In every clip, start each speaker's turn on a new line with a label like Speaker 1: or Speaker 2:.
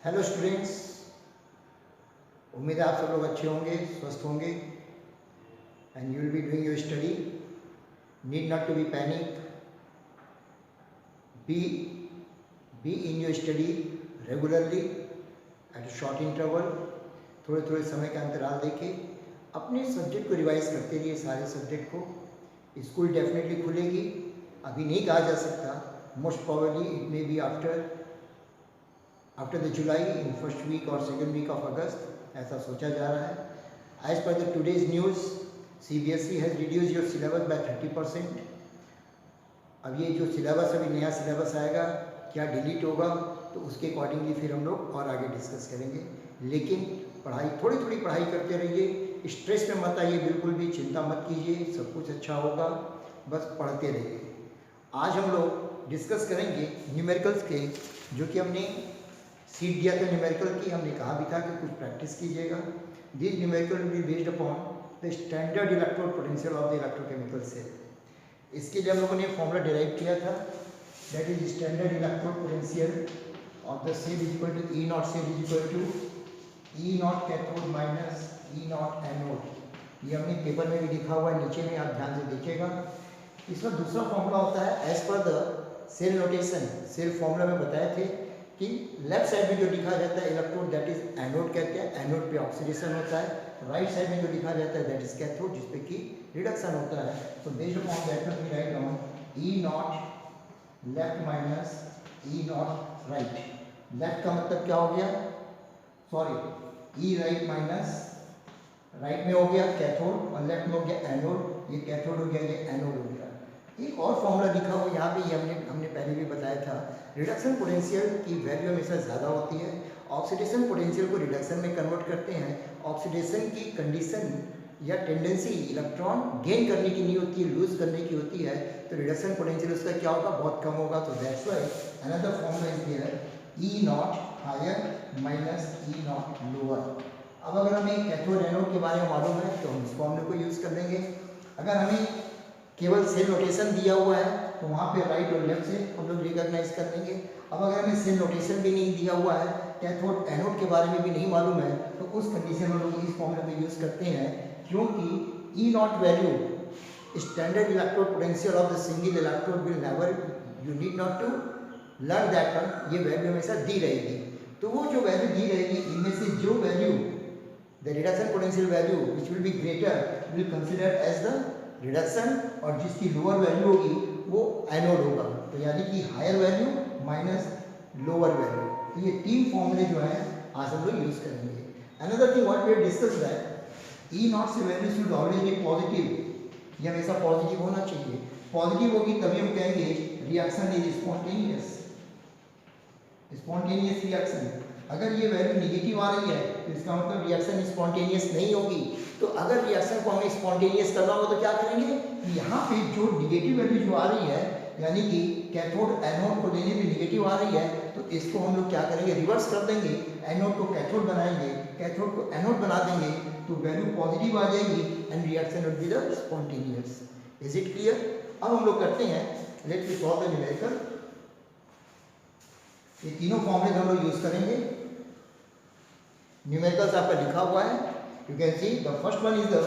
Speaker 1: Hello students, उम्मीद है आप सब लोग अच्छे होंगे, स्वस्थ होंगे and you will be doing your study. Need not to be panic. Be in your study regularly at a short interval. थोड़े थोड़े समय का अंतराल देके अपने सब्जेक्ट को रिवाइज करते रहिए. सारे सब्जेक्ट को. स्कूल डेफिनेटली खुलेगी, अभी नहीं कहा जा सकता. Most probably it may be after the July, in first week और सेकेंड वीक ऑफ अगस्त, ऐसा सोचा जा रहा है. As per the today's news, CBSE has reduce your syllabus by 30%. अब ये जो सिलेबस अभी नया सिलेबस आएगा, क्या डिलीट होगा, तो उसके अकॉर्डिंगली फिर हम लोग और आगे डिस्कस करेंगे. लेकिन पढ़ाई, थोड़ी थोड़ी पढ़ाई करते रहिए. स्ट्रेस में मत आइए, बिल्कुल भी चिंता मत कीजिए, सब कुछ अच्छा होगा, बस पढ़ते रहिए. आज हम लोग डिस्कस करेंगे न्यूमेरिकल्स के, जो कि हमने सीट दिया था न्यूमेरिकल की. हमने कहा भी था कि कुछ प्रैक्टिस कीजिएगा. This numerical will be based upon the standard electrode potential of the electrochemical cell. इसके लिए हम लोगों ने फॉर्मूला डिराइव किया था. That is standard electrode potential of the cell is equal to E not cell is equal to E naught cathode minus E naught anode. ये हमने paper में भी लिखा हुआ है, नीचे में आप ध्यान से देखिएगा. इसमें दूसरा फॉर्मूला होता है as per the cell notation. Cell formula में बताए थे कि लेफ्ट साइड में जो लिखा जाता है इलेक्ट्रोड, दैट इज एनोड कहते हैं. एनोड पे ऑक्सीडेशन होता है. राइट साइड में जो लिखा जाता है दैट इज कैथोड, जिसपे कि रिडक्शन होता है. तो based upon that we write down E naught left minus E naught right. Left का मतलब क्या हो गया, sorry, E right minus right में हो गया कैथोड और लेफ्ट में हो गया एनोड. ये कैथोड हो गया, ये एनोड हो गया. एक और फॉर्मूला लिखा हुआ यहाँ पे, ये हमने पहले भी बताया था. रिडक्शन पोटेंशियल की वैल्यू हमेशा ज़्यादा होती है. ऑक्सीडेशन पोटेंशियल को रिडक्शन में कन्वर्ट करते हैं. ऑक्सीडेशन की कंडीशन या टेंडेंसी इलेक्ट्रॉन गेन करने की नहीं होती है, लूज करने की होती है. तो रिडक्शन पोटेंशियल उसका क्या होगा, बहुत कम होगा. तो that's why another formula is there, E naught higher minus E naught lower. अब अगर हमें कैथोड एनोड के बारे में मालूम है तो हम इस फॉर्मूले को यूज़ कर लेंगे. अगर हमें केवल सेल नोटेशन दिया हुआ है तो वहाँ पे राइट और लेफ्ट से हम लोग रिकॉग्नाइज कर लेंगे. अब अगर हमें सेल नोटेशन भी नहीं दिया हुआ है, कैथोड एनोड के बारे में भी नहीं मालूम है, तो उस कंडीशन में हम लोग इस फॉर्मूले को यूज़ करते हैं. क्योंकि E naught value, standard electrode potential of the single electrode will never, you need not to learn that one. ये वैल्यू हमेशा दी रहेगी. तो वो जो वैल्यू दी रहेगी, इनमें से जो value, the reduction potential value which will be greater will consider as the reduction, और जिसकी लोअर वैल्यू होगी वो एनोड होगा. तो यानी कि higher value minus lower value. तो ये तीन फॉर्मूले जो है आज हम लोग यूज करेंगे. Another thing what we have discussed that E not say value should always be positive. ये हमेशा पॉजिटिव होना चाहिए. पॉजिटिव होगी तभी हम कहेंगे reaction is spontaneous. Spontaneous reaction. अगर ये वैल्यू निगेटिव आ रही है तो इसका मतलब रिएक्शन स्पॉन्टेनियस नहीं होगी. तो अगर रिएक्शन को हमें स्पॉन्टेनियस करना हो तो क्या करेंगे, यहाँ पे जो निगेटिव वैल्यू जो आ रही है, यानी कि कैथोड एनोड को लेने में निगेटिव आ रही है, तो इसको हम लोग क्या करेंगे, रिवर्स कर देंगे. एनोड को कैथोड बनाएंगे, कैथोड को एनोड बना देंगे, तो वैल्यू पॉजिटिव आ जाएगी and reaction will be the spontaneous. Is it clear? अब हम लोग करते हैं, let me solve the numerical. ये तीनों फॉर्मूले हम लोग यूज करेंगे. न्यूमेरिकल्स आपका लिखा हुआ है. You can see the first one is the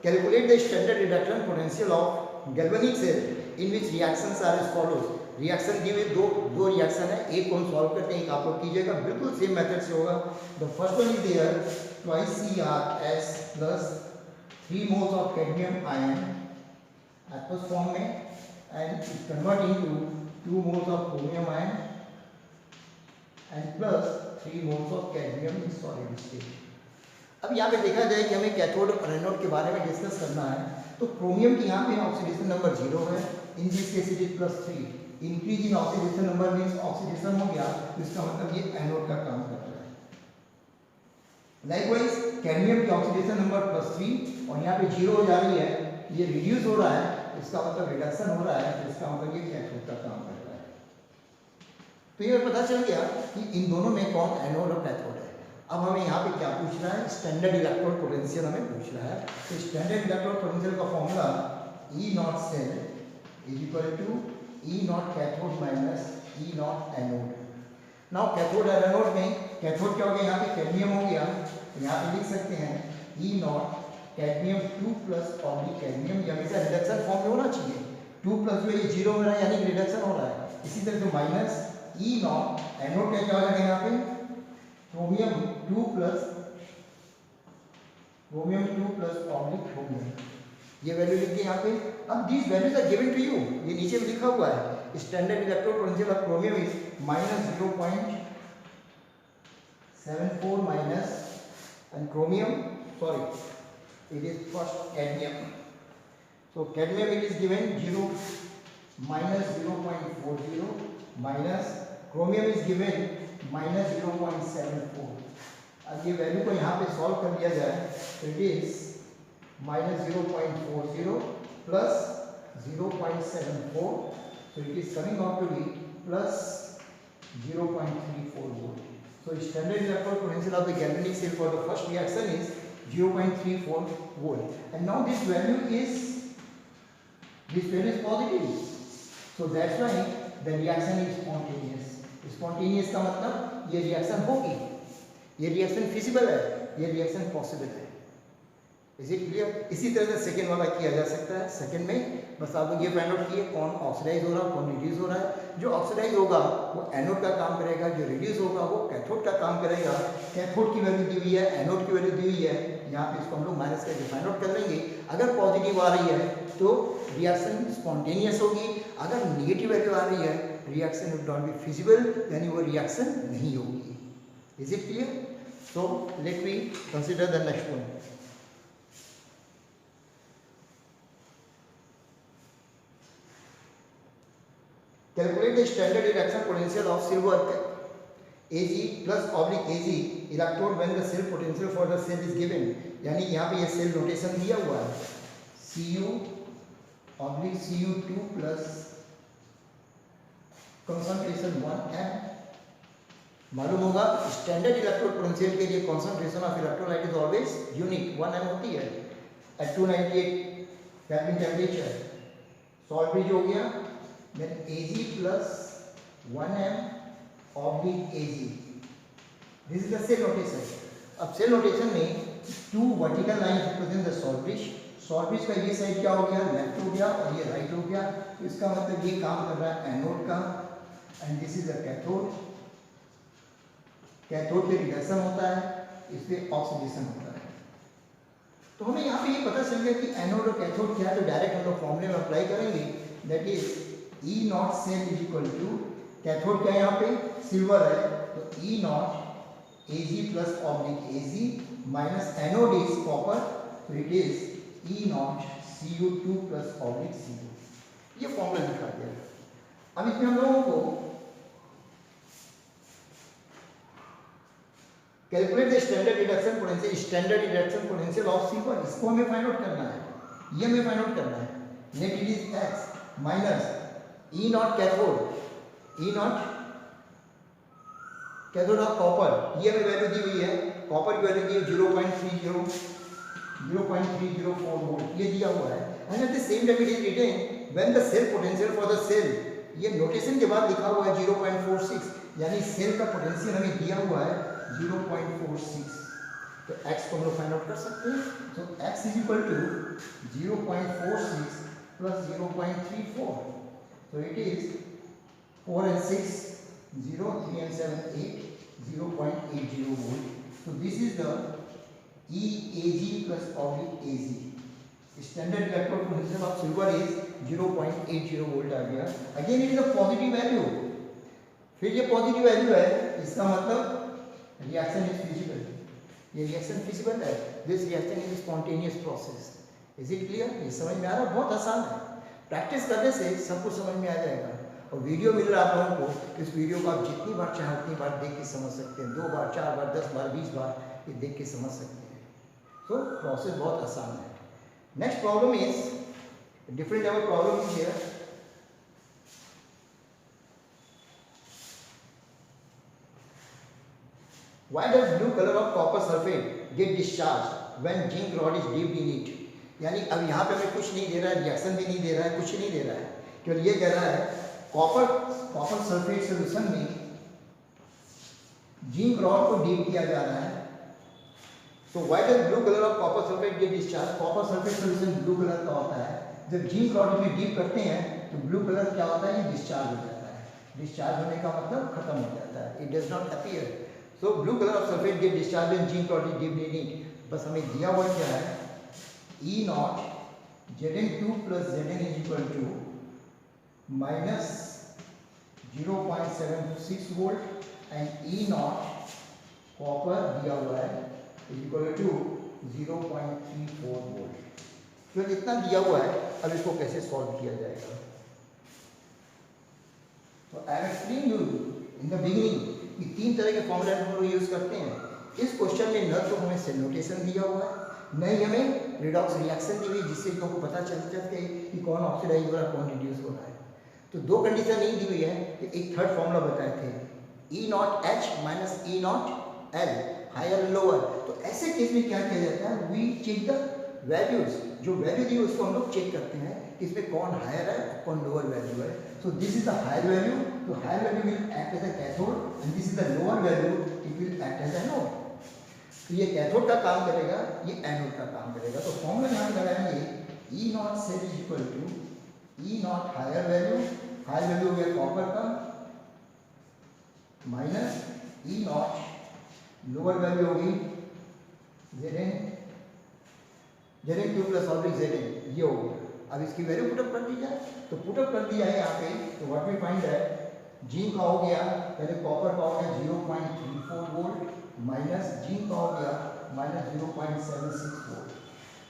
Speaker 1: calculate the standard reduction potential of galvanic cell in which reactions are as follows. Reaction दी हुई दो रिएक्शन है, एक को हम सॉल्व करते हैं, एक आप लोग कीजिएगा. बिल्कुल सेम मेथड से होगा. The first one is there twice CrS plus 3 moles of cadmium ion aqueous form में and convert into 2 moles of chromium ion and plus 3 moles of cadmium in solid state. अब यहाँ पे देखा जाए कि हमें कैथोड और एनोड के बारे में डिस्कस करना है. तो क्रोमियम की यहाँ पे ऑक्सीडेशन नंबर 0 है. In this case it is +3. Increase in oxidation number means oxidation हो गया, तो इसका मतलब ये एनोड का काम कर रहा है. लाइकवाइज कैडमियम की ऑक्सीडेशन नंबर +3 और यहाँ पे 0 हो जा रही है, ये रिड्यूस हो रहा है, इसका मतलब रिडक्शन हो रहा है, तो इसका मतलब ये कैथोड का काम कर रहा है. तो ये पता चल गया कि इन दोनों में कौन एनोड और कैथोड है. अब हमें यहाँ पे क्या पूछ रहा है, स्टैंडर्ड इलेक्ट्रोड पोटेंशियल हमें पूछ रहा है. तो स्टैंडर्ड इलेक्ट्रोड पोटेंशियल का formula E not cell is equal to E naught cathode minus E naught anode. Now cathode और एनोड में कैथोड क्या हो गया, यहाँ पे कैडमियम हो गया, तो यहाँ पे लिख सकते हैं E not cadmium 2 plus oblique cadmium, या हमेशा रिडक्शन फॉर्म में होना चाहिए, 2 प्लस जो ये 0 हो रहा है यानी रिडक्शन हो रहा है। इसी तरह से माइनस ई नॉट एनोड क्या हो जाएगा यहाँ पे क्रोमियम 2 प्लस ऑब्लिक क्रोमियम, ये वैल्यू लिख दी यहाँ पे। अब these values are given to you, ये नीचे भी लिखा हुआ है, standard electrode potential of chromium is -0.74 minus and chromium sorry it is first cadmium, so cadmium it is given -0.40 minus chromium is given -0.74। अब ये वैल्यू को यहाँ पे सॉल्व कर दिया जाए तो it is -0.40 plus 0.74, so it is coming out to be plus 0.34 volt। So standard electrode potential of the galvanic cell for the first reaction is 0.34 volt, and now this value is positive, so that's why the reaction is spontaneous। spontaneous का मतलब ये reaction होगी, ये reaction feasible है, ये reaction possible है। Is it clear? इसी तरह से सेकेंड वाला किया जा सकता है। सेकेंड में बस आप लोग ये फाइंड आउट किए कौन ऑक्सीडाइज हो रहा है, कौन रिड्यूस हो रहा है। जो ऑक्सीडाइज होगा वो एनोड का काम करेगा, जो रिड्यूस होगा वो कैथोड का काम करेगा। कैथोड की वैल्यू दी हुई है, एनोड की वैल्यू दी हुई है, यहाँ पे इसको हम लोग माइनस करके फाइंड आउट कर लेंगे। अगर पॉजिटिव आ रही है तो रिएक्शन स्पॉन्टेनियस होगी, अगर निगेटिव वैल्यू आ रही है reaction would not be feasible, यानी वो रिएक्शन नहीं होगी। Is it clear? So let me consider the next one. Calculate the standard reaction potential of silver Ag plus oblique Ag electrode when the cell potential for the cell is given। यानी यहाँ पे ये cell notation दिया हुआ है Cu oblique Cu2 plus concentration 1m। मालूम होगा standard electrode potential के लिए concentration of electrolyte is always unique 1m होती है at 298 kelvin temperature. Salt bridge हो गया, then Ag plus 1m oblique Ag, this is the cell notation। अब cell notation में 2 vertical line represent the salt bridge. Salt bridge का ये side क्या हो गया, लेफ्ट हो गया और ये राइट हो गया, तो इसका मतलब ये काम कर रहा है एनोड का, and this is the cathode. Cathode पे रिडक्शन होता है, इस पे ऑक्सीडेशन होता है। तो हमें यहाँ पे ये पता चल गया कि एनोड और कैथोड क्या है, तो डायरेक्ट हम लोग फॉर्मूले में अप्लाई करेंगे, that is E not cell is equal to, cathode क्या है यहाँ पे सिल्वर है, तो E not Ag plus oblique Ag minus anode is copper, तो it is E not Cu2 plus oblique Cu। ये फॉर्मूला लिखा गया। अब इसमें हम लोगों को calculate the standard reduction potential, standard reduction potential of silver, इसको हमें फाइंड आउट करना है, ये हमें फाइंड आउट करना है। Let it is x minus E naught cathode, E naught cathode of copper, ये हमें वैल्यू दी हुई है, कॉपर की वैल्यू दी है 0.304 वोल्ट, ये दिया हुआ है। And at the same time it is written when the cell potential for the cell, ये नोटेशन के बाद लिखा हुआ है 0.46, यानी सेल का पोटेंशियल हमें दिया हुआ है 0.46। तो x को हम लोग फाइंड आउट कर सकते हैं। तो x is equal to 0.46 plus 0.34, so it is 4 and 6 0 3 and 7 8 0.80 volt। so this is the EAG plus oblique AG। standard electrode potential of silver is 0.80 volt आ गया। again it is a positive value, फिर ये positive value है, इसका मतलब reaction is feasible, ये reaction feasible है, this reaction is spontaneous process. Is it clear? ये समझ में आ रहा है? बहुत आसान है, प्रैक्टिस करने से सब कुछ समझ में आ जाएगा। और वीडियो मिल रहा है आप लोगों को, इस वीडियो को आप जितनी बार चाहें उतनी बार देख के समझ सकते हैं, 2 बार 4 बार 10 बार 20 बार ये देख के समझ सकते हैं। तो प्रोसेस बहुत आसान है। Next problem is different level problem is here. Why does blue color of copper sulfate get discharged when zinc rod is dipped in it? यानी अब यहाँ पे हमें कुछ नहीं दे रहा है, रिएक्शन भी नहीं दे रहा है, कुछ नहीं दे रहा है, केवल ये कह रहा है कॉपर सल्फेट सोल्यूशन में जिंक रॉड को डीप किया जा रहा है। So why does blue color of copper sulfate get discharged? Copper sulfate solution blue colour का होता है। जब जिंक रॉड में डीप करते हैं तो ब्लू कलर क्या होता है, ये डिस्चार्ज हो जाता है। डिस्चार्ज होने का मतलब खत्म हो जाता है, it does not appear. So blue colour of sulphate get discharge when zinc rod is deep in it. बस हमें दिया हुआ क्या है, E naught Zn2 plus Zn is equal to minus 0.76 volt and E naught copper दिया हुआ है is equal to 0.34 volt. तो इतना दिया हुआ है, अब इसको कैसे सॉल्व किया जाएगा। तो I am explaining you in the beginning कि तीन तरह के फॉर्मूला हम लोग यूज करते हैं। इस क्वेश्चन में न तो हमें सेल नोटेशन दिया हुआ है, न ही हमें रिडॉक्स रिएक्शन दी हुई जिससे लोगों को पता चल जाए कि कौन ऑक्सीडाइज हो रहा है, कौन रिड्यूस हो रहा है। तो दो कंडीशन नहीं दी हुई है, एक थर्ड फॉर्मूला बताए थे, E naught H minus E naught L, higher lower. तो ऐसे केस में क्या किया जाता है, वी चेक द वैल्यूज, जो वैल्यू दी उसको हम लोग चेक करते हैं कि इसमें कौन हायर है कौन लोअर वैल्यू है। So this is the higher value, तो higher value will act as a cathode and this is the lower value, it will act as anode. तो ये कैथोड का काम करेगा, ये एनोड का काम करेगा। तो फॉर्मूला यहाँ लगाएंगे, E not cell is equal to E naught higher value, higher value हो गया कॉपर का, minus E naught lower value होगी Zn2 प्लस ऑब्लिक Zn, ये हो गया। अब इसकी वैल्यू पुटअप कर दी जाए, तो पुटअप कर दिया है यहाँ पे, तो व्हाट वी फाइंड है, जिंक का हो गया, पहले कॉपर का हो गया 0.34 वोल्ट, माइनस जिंक का हो गया माइनस 0.76 वोल्ट।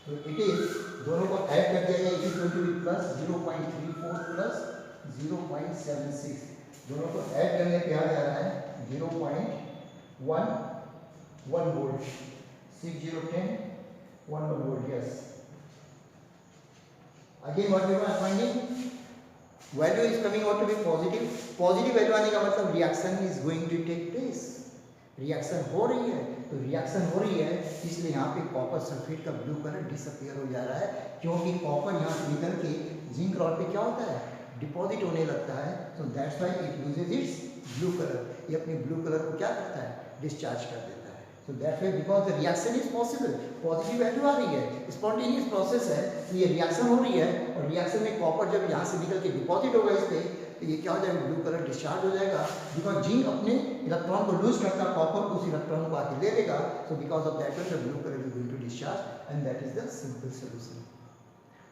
Speaker 1: तो इट इज, दोनों को ऐड कर दिया जाए, it is going to be plus 0.34 plus 0.76, दोनों को ऐड करने पे आ जा रहा है 0.11 volt, 6010 1 volt, yes. Again what we are finding, value is coming out to be positive. Positive value आने का मतलब reaction is going to take place, reaction हो रही है। तो reaction हो रही है इसलिए यहाँ पे कॉपर सल्फेट का ब्लू कलर डिसअपियर हो जा रहा है, क्योंकि कॉपर यहाँ से निकल के जिंक रॉड पे क्या होता है, डिपॉजिट होने लगता है। so that's why it loses its blue color, ये अपने ब्लू कलर को क्या करता है, डिस्चार्ज कर देता है। So that way because the reaction is possible, positive value आ रही है, स्पॉन्टेनियस प्रोसेस है, तो ये रिएक्शन हो रही है, और रिएक्शन में कॉपर जब यहाँ से निकल के डिपॉजिट होगा इस पे, तो ये क्या हो जाएगा, ब्लू कलर डिस्चार्ज हो जाएगा। बिकॉज जिंक अपने इलेक्ट्रॉन को लूज करता है, कॉपर उस इलेक्ट्रॉन को आके ले लेगा। So because of that the blue colour is going to discharge and that is the simple solution.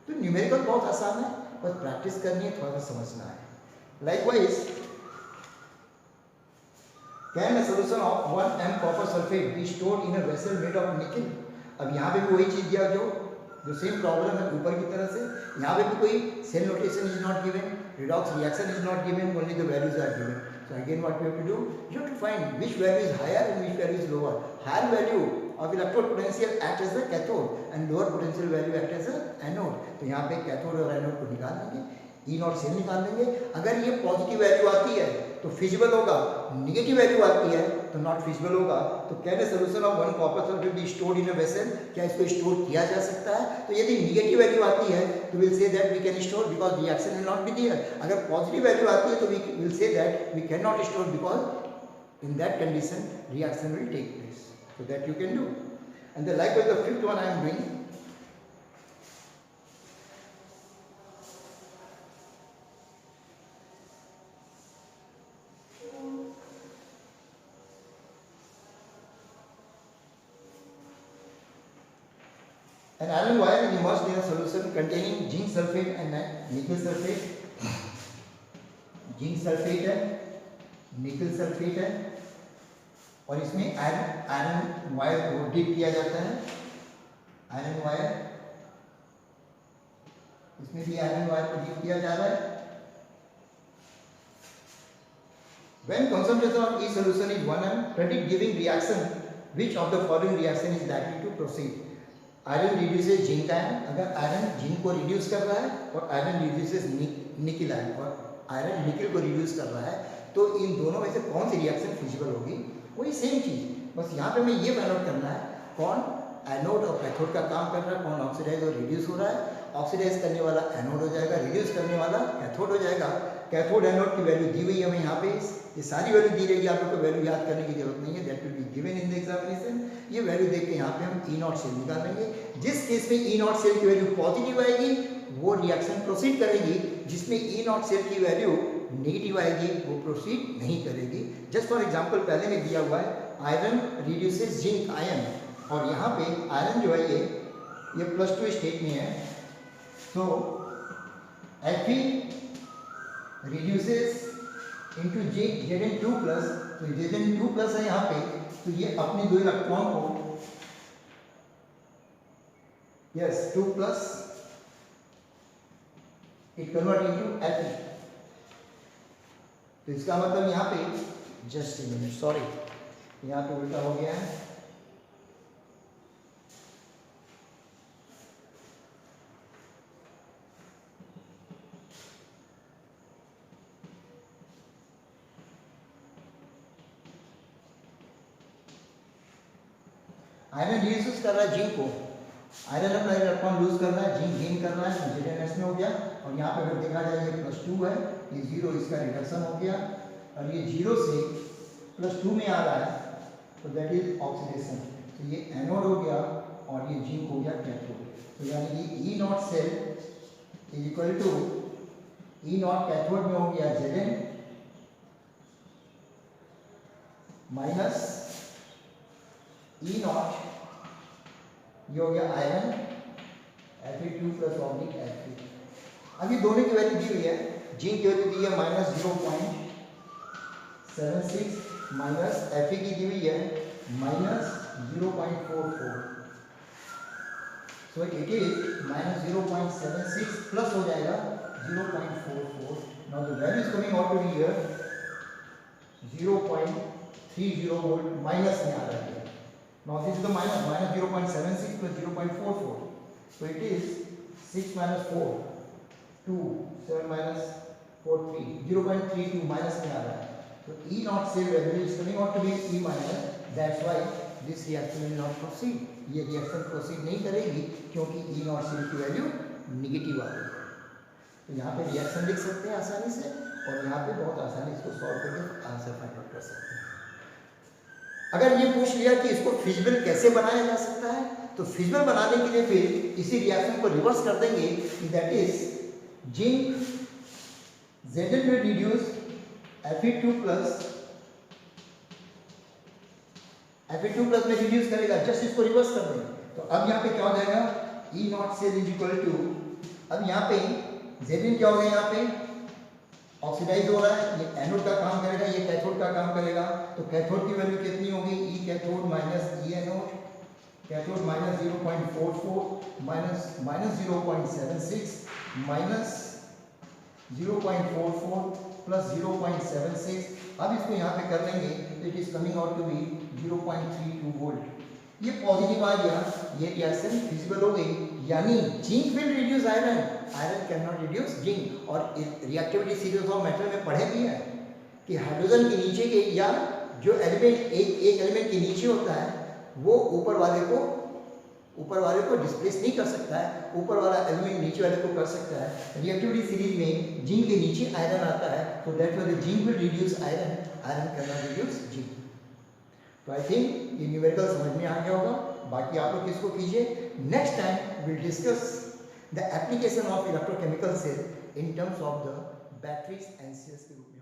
Speaker 1: तो न्यूमेरिकल बहुत आसान है, बस प्रैक्टिस करनी है, थोड़ा सा समझना है। Likewise, can a solution of 1 m copper sulfate be stored in a vessel made of nickel? अब यहाँ पे भी वही चीज दिया जो सेम प्रॉब्लम है ऊपर की तरह से, यहाँ पे भी कोई cell notation is not given, redox reaction is not given, only the values are given. So again what we have to do, you have to find which value is higher and which value is lower. Higher value of electrode potential act as a cathode and lower potential value act as a anode. तो यहाँ पे cathode और anode को निकाल देंगे, E not cell निकाल देंगे। अगर ये पॉजिटिव वैल्यू आती है तो फिजिबल होगा, निगेटिव वैल्यू आती है तो नॉट फिजिबल होगा। तो can a solution of 1 copper sulphate be stored in a vessel, क्या इसको स्टोर किया जा सकता है? तो यदि निगेटिव वैल्यू आती है तो will say that we can store because reaction will not be there. अगर पॉजिटिव वैल्यू आती है तो we will say that we can not store because in that condition reaction will take place. So that you can do. And the likewise the fifth one I am doing, an iron wire is immersed in a solution containing zinc sulfate and nickel sulfate. Zinc sulphate है, निकल sulphate है, और इसमें iron wire को dip किया जाता है। Iron wire, इसमें भी आयरन वायर को डिप किया जा रहा है। When concentration of each solution is 1 m, predict giving reaction which of the following reaction is likely to proceed. Iron reduces zinc ion, अगर आयरन जिंक को रिड्यूस कर रहा है और आयरन रिड्यूसेस निकल आयन और आयरन निकल को रिड्यूस कर रहा है, तो इन दोनों में से कौन सी रिएक्शन फिजिबल होगी? वही सेम चीज, बस यहाँ पे हमें ये फाइंड आउट करना है कौन एनोड और कैथोड का काम कर रहा है, कौन ऑक्सीडाइज और रिड्यूस हो रहा है। ऑक्सीडाइज करने वाला एनोड हो जाएगा, रिड्यूस करने वाला कैथोड हो जाएगा। कैथोड एनोड की वैल्यू दी हुई है हमें यहाँ पे ये सारी वैल्यू दी रहेगी, आप लोग को वैल्यू याद करने की जरूरत नहीं है, that will be given in the examination. ये वैल्यू देख के यहाँ पे हम ई नॉट सेल निकालेंगे। जिस केस में ई नॉट सेल की वैल्यू पॉजिटिव आएगी वो रिएक्शन प्रोसीड करेगी, जिसमें ई नॉट सेल की वैल्यू नेगेटिव आएगी वो प्रोसीड नहीं करेगी। जस्ट फॉर एग्जांपल पहले में दिया हुआ है आयरन रिड्यूसेस जिंक आयन, और यहाँ पे आयरन जो है ये +2 स्टेट में है, तो Fe रिड्यूसेस इंटू Zn2+, तो Zn2+ है यहाँ पे, तो ये अपने 2 इलेक्ट्रॉन को 2+ इट कन्वर्ट इनटू Fe। तो इसका मतलब यहाँ पे जस्ट ए मिनट, सॉरी यहाँ पे उल्टा हो गया है। आयरन रिड्यूस कर रहा है जिंक को, आयरन अपना इलेक्ट्रॉन लूज कर रहा है, जिंक गेन कर रहा है, Zns में हो गया, और यहाँ पे अगर देखा जाए ये +2 है, ये 0 इसका रिडक्शन हो गया, और ये 0 से +2 में आ रहा है, तो दैट इज ऑक्सीडेशन। तो ये एनोड हो गया और ये जिंक हो गया कैथोड। तो यानी कि E not cell is equal to E not cathode में हो गया Zn माइनस ई नॉट, ये हो गया आयरन Fe2+ ऑब्लिक Fe। अब ये दोनों की वैल्यू दी हुई है, जिंक की वैल्यू दी है -0.76 माइनस Fe की दी हुई है -0.44, सो इट इज -0.76 प्लस हो जाएगा 0.44। Now the value is coming out to be here 0.30 volt minus में आ रहा है। Now this is the minus 0.76 plus 0.44. So it is 6 minus 4, 2, 7 minus 4, 3, 0.32 minus में आ रहा है। So E naught cell value is coming out to be E minus. That's why this reaction will not proceed. ये reaction proceed नहीं करेगी क्योंकि E naught cell की value negative आ रही है। तो यहाँ पे reaction लिख सकते हैं आसानी से, और यहाँ पे बहुत आसानी इसको solve करके आंसर फाइंड आउट कर सकते हैं। अगर ये पूछ लिया कि इसको फिजिबल कैसे बनाया जा सकता है, तो फिजिबल बनाने के लिए फिर इसी रिएक्शन को रिवर्स कर देंगे, that is zinc Zn will reduce Fe2+ में रिड्यूस करेगा, जस्ट इसको रिवर्स कर देंगे। तो अब यहाँ पे क्या हो जाएगा, E not cell is equal to, अब यहाँ पे Zn क्या हो गया, यहाँ पे ऑक्सीडाइज हो रहा है, ये एनोड का काम करेगा, ये कैथोड का काम करेगा। तो कैथोड की वैल्यू कितनी होगी, E cathode minus E anode, cathode -0.44 minus -0.76 minus 0.44 plus 0.76। अब इसको यहाँ पे कर लेंगे तो it is coming out to be 0.32 volt. ये पॉजिटिव आ गया, ये रिएक्शन फिजिबल हो गई, यानी zinc will reduce iron, iron can not reduce zinc. और रिएक्टिविटी सीरीज ऑफ मैटर में पढ़े भी है कि हाइड्रोजन के नीचे के, या जो एलिमेंट एक एलिमेंट के नीचे होता है वो ऊपर वाले को डिस्प्लेस नहीं कर सकता है, ऊपर वाला एलिमेंट नीचे वाले को कर सकता है। रिएक्टिविटी सीरीज में जिंक के नीचे आयरन आता है, तो that was the zinc will reduce iron, iron can not reduce zinc. तो आई थिंक ये न्यूमेरिकल समझ में आ गया होगा, बाकी आप लोग इसको कीजिए। Next time will discuss the application of electrochemical cell in terms of the batteries and cells के रूप में।